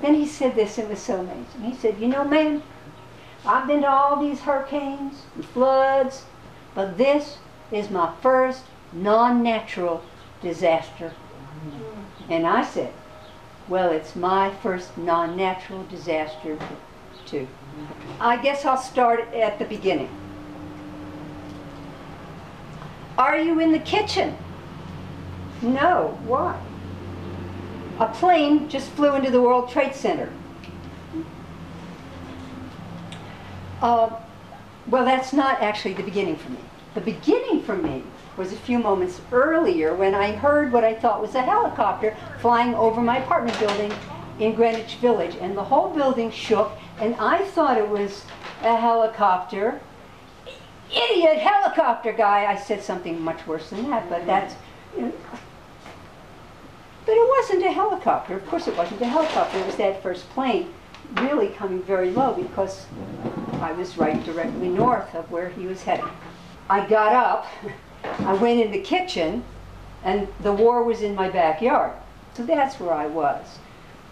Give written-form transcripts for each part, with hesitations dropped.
Then he said this, it was so amazing. He said, you know, man, I've been to all these hurricanes and floods, but this is my first non-natural disaster. And I said, well, it's my first non-natural disaster too. I guess I'll start at the beginning. Are you in the kitchen? No. Why? A plane just flew into the World Trade Center. Well, that's not actually the beginning for me. The beginning for me was a few moments earlier when I heard what I thought was a helicopter flying over my apartment building in Greenwich Village, and the whole building shook, and I thought it was a helicopter. Idiot helicopter guy! I said something much worse than that, but that's... But it wasn't a helicopter. Of course it wasn't a helicopter. It was that first plane really coming very low because I was right directly north of where he was heading. I got up, I went in the kitchen, and the war was in my backyard. So that's where I was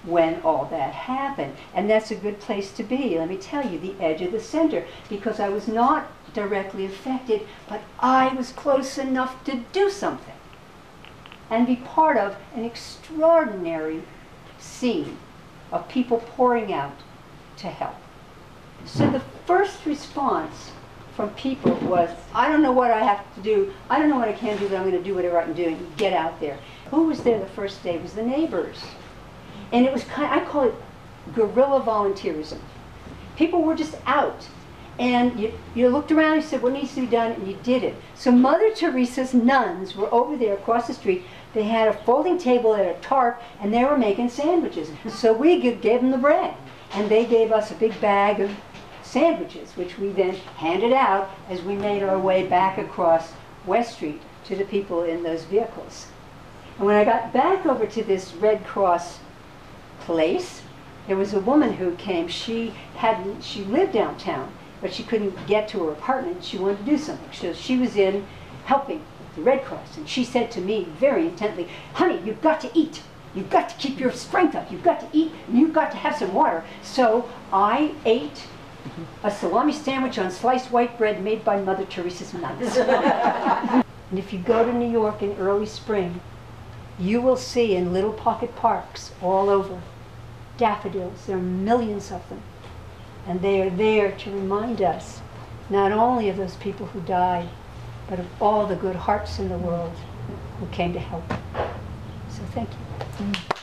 when all that happened. And that's a good place to be, let me tell you, the edge of the center, because I was not directly affected, but I was close enough to do something and be part of an extraordinary scene of people pouring out to help. So the first response from people was, I don't know what I have to do, I don't know what I can do, but I'm going to do whatever I can do and get out there. Who was there the first day? It was the neighbors. And it was kind of, I call it guerrilla volunteerism. People were just out. And you looked around and you said, what needs to be done? And you did it. So Mother Teresa's nuns were over there across the street. They had a folding table and a tarp, and they were making sandwiches. So we gave them the bread. And they gave us a big bag of sandwiches, which we then handed out as we made our way back across West Street to the people in those vehicles. And when I got back over to this Red Cross place, there was a woman who came. She lived downtown, but she couldn't get to her apartment. She wanted to do something. So she was in helping the Red Cross. And she said to me very intently, honey, you've got to eat. You've got to keep your strength up. You've got to eat, and you've got to have some water. So I ate a salami sandwich on sliced white bread made by Mother Teresa's nuns. And if you go to New York in early spring, you will see in little pocket parks all over daffodils. There are millions of them. And they are there to remind us not only of those people who died, but of all the good hearts in the world who came to help. So thank you.